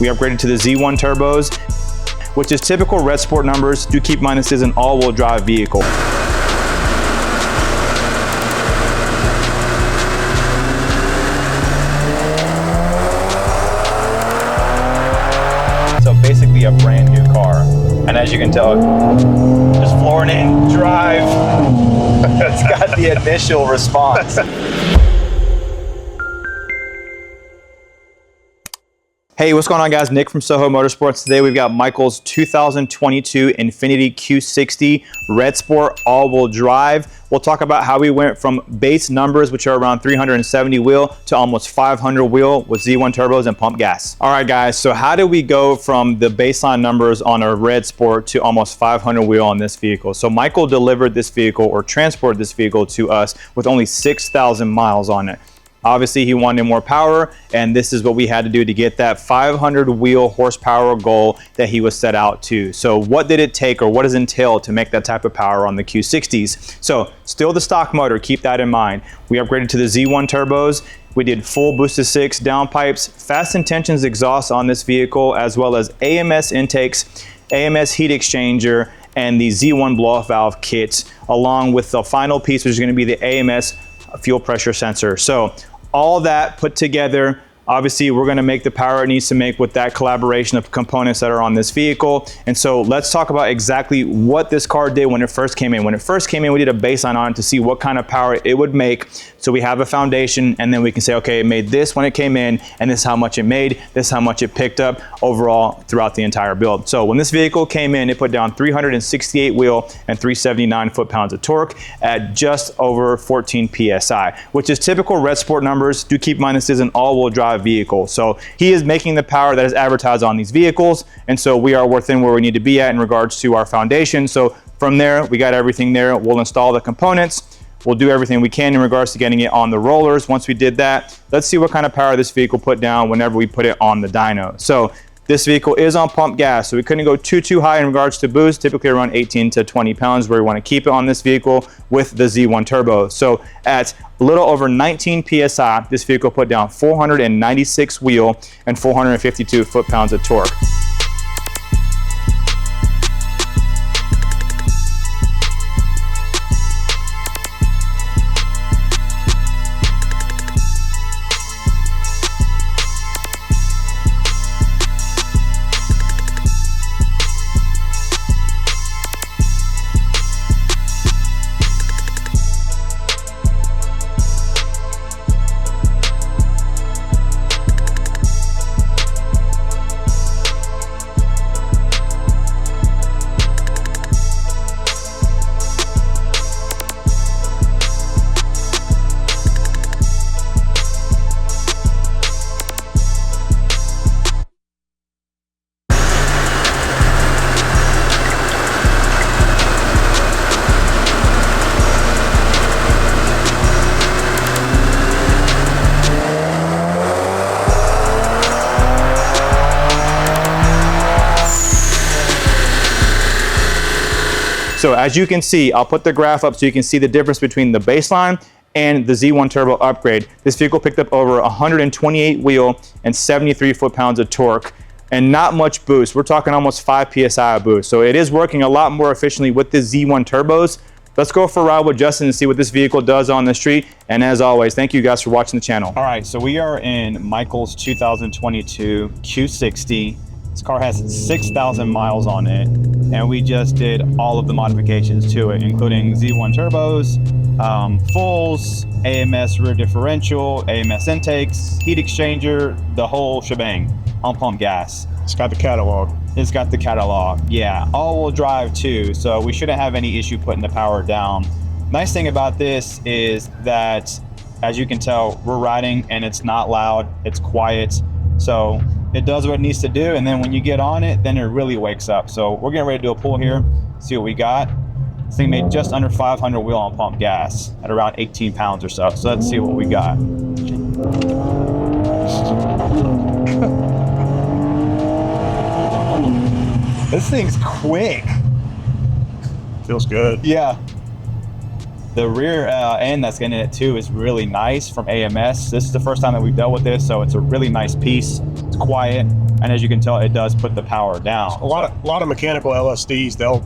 We upgraded to the Z1 turbos, which is typical red sport numbers. Do keep in mind this is an all-wheel drive vehicle. So basically a brand new car. And as you can tell, just flooring in, drive. It's got the initial response. Hey, what's going on, guys? Nick from Soho Motorsports. Today we've got Michael's 2022 Infiniti Q60 Red Sport all-wheel drive. We'll talk about how we went from base numbers, which are around 370 wheel, to almost 500 wheel with Z1 turbos and pump gas. All right, guys, so how did we go from the baseline numbers on a Red Sport to almost 500 wheel on this vehicle? So Michael delivered this vehicle or transported this vehicle to us with only 6,000 miles on it. Obviously, he wanted more power, and this is what we had to do to get that 500 wheel horsepower goal that he was set out to. So what did it take, or what does it entail to make that type of power on the Q60s? So still the stock motor, keep that in mind. We upgraded to the Z1 turbos. We did full boosted 6 downpipes, fast intentions exhaust on this vehicle, as well as AMS intakes, AMS heat exchanger, and the Z1 blow-off valve kit, along with the final piece, which is going to be the AMS fuel pressure sensor. So all that put together, obviously we're going to make the power it needs to make with that collaboration of components that are on this vehicle. And so let's talk about exactly what this car did when it first came in. When it first came in, we did a baseline on it to see what kind of power it would make. So we have a foundation, and then we can say, okay, it made this when it came in, and this is how much it made, this is how much it picked up overall throughout the entire build. So when this vehicle came in, it put down 368 wheel and 379 foot-pounds of torque at just over 14 PSI, which is typical Red Sport numbers. Do keep in mind this is an all-wheel drive vehicle. So he is making the power that is advertised on these vehicles, and so we are within where we need to be at in regards to our foundation. So from there, we got everything there. We'll install the components. We'll do everything we can in regards to getting it on the rollers. Once we did that, let's see what kind of power this vehicle put down whenever we put it on the dyno. So this vehicle is on pump gas, so we couldn't go too high in regards to boost, typically around 18 to 20 pounds where we want to keep it on this vehicle with the Z1 turbo. So at a little over 19 PSI, this vehicle put down 496 wheel and 452 foot-pounds of torque. So as you can see, I'll put the graph up so you can see the difference between the baseline and the Z1 turbo upgrade. This vehicle picked up over 128 wheel and 73 foot-pounds of torque, and not much boost. We're talking almost 5 PSI of boost. So it is working a lot more efficiently with the Z1 turbos. Let's go for a ride with Justin and see what this vehicle does on the street. And as always, thank you guys for watching the channel. All right, so we are in Michael's 2022 Q60. This car has 6,000 miles on it, and we just did all of the modifications to it, including Z1 turbos, fulls, AMS rear differential, AMS intakes, heat exchanger, the whole shebang on pump gas. It's got the catalog. It's got the catalog, yeah. All-wheel drive too, so we shouldn't have any issue putting the power down. Nice thing about this is that, as you can tell, we're riding and it's not loud, it's quiet. So it does what it needs to do, and then when you get on it, then it really wakes up. So we're getting ready to do a pull here, see what we got. This thing made just under 500 wheel on pump gas at around 18 pounds or so. So let's see what we got. This thing's quick. Feels good. Yeah. The rear end that's getting it too is really nice from AMS. This is the first time that we've dealt with this, so it's a really nice piece. It's quiet. And as you can tell, it does put the power down. A lot of mechanical LSDs, those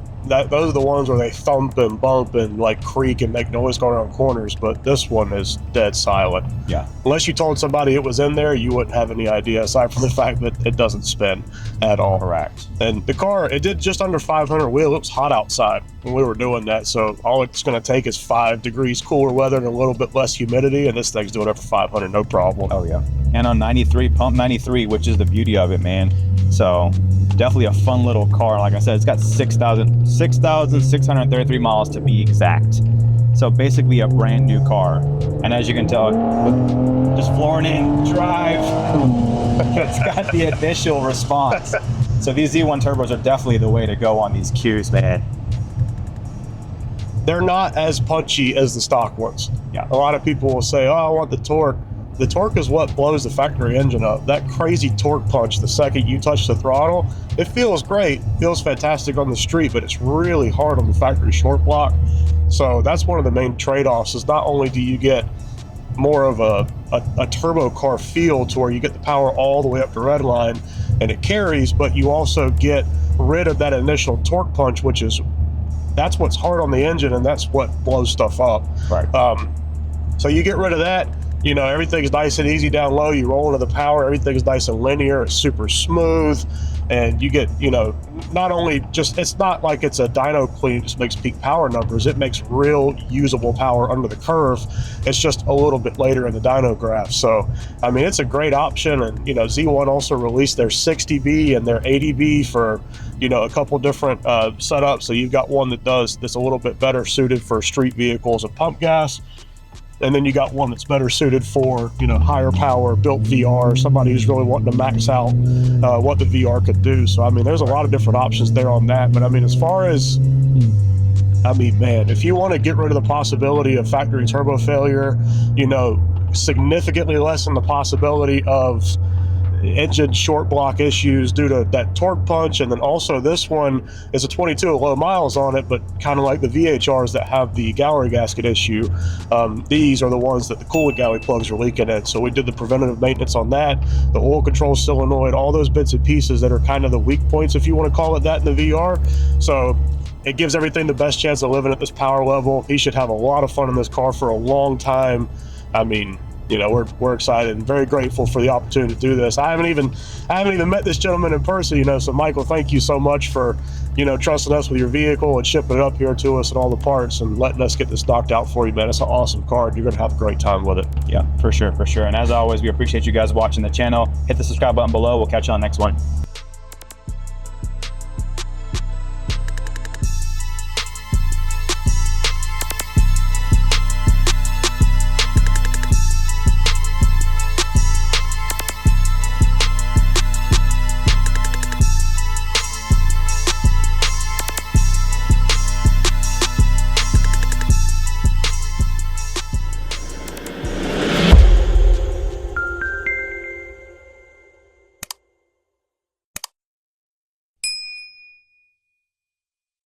are the ones where they thump and bump and like creak and make noise going around corners, but this one is dead silent. Yeah. Unless you told somebody it was in there, you wouldn't have any idea, aside from the fact that it doesn't spin at all. Correct. And the car, it did just under 500 wheel. It was hot outside when we were doing that, so all it's going to take is 5 degrees cooler weather and a little bit less humidity, and this thing's doing it for 500, no problem. Oh yeah. And on 93, pump 93, which is the beauty of it, man. So definitely a fun little car. Like I said, it's got 6,633 miles to be exact. So basically a brand new car. And as you can tell, just flooring in, drive, it's got the initial response. So these Z1 turbos are definitely the way to go on these Qs, man. They're not as punchy as the stock ones. Yeah. A lot of people will say, oh, I want the torque. The torque is what blows the factory engine up. That crazy torque punch the second you touch the throttle, it feels great, feels fantastic on the street, but it's really hard on the factory short block. So that's one of the main trade-offs, is not only do you get more of a turbo car feel to where you get the power all the way up to red line and it carries, but you also get rid of that initial torque punch, that's what's hard on the engine and that's what blows stuff up. Right. So you get rid of that. You know, everything's nice and easy down low. You roll into the power, everything's nice and linear. It's super smooth. And you get, you know, not only just, it's not like it's a dyno clean, just makes peak power numbers. It makes real usable power under the curve. It's just a little bit later in the dyno graph. So, I mean, it's a great option. And, you know, Z1 also released their 60B and their 80B for, you know, a couple different setups. So you've got one that's a little bit better suited for street vehicles and pump gas. And then you got one that's better suited for, you know, higher power, built VR, somebody who's really wanting to max out what the VR could do. So, I mean, there's a lot of different options there on that. But, I mean, as far as, I mean, man, if you want to get rid of the possibility of factory turbo failure, you know, significantly lessen the possibility of engine short block issues due to that torque punch, and then also this one is a 22 with low miles on it, but kind of like the VHRs that have the gallery gasket issue, these are the ones that the coolant galley plugs are leaking in. So we did the preventative maintenance on that, the oil control solenoid, all those bits and pieces that are kind of the weak points, if you want to call it that, in the VR. So it gives everything the best chance of living at this power level. He should have a lot of fun in this car for a long time. I mean, you know, we're excited and very grateful for the opportunity to do this. I haven't even met this gentleman in person, you know, so Michael, thank you so much for, you know, trusting us with your vehicle and shipping it up here to us and all the parts and letting us get this knocked out for you, man. It's an awesome car. You're going to have a great time with it. Yeah, for sure, for sure. And as always, we appreciate you guys watching the channel. Hit the subscribe button below. We'll catch you on the next one.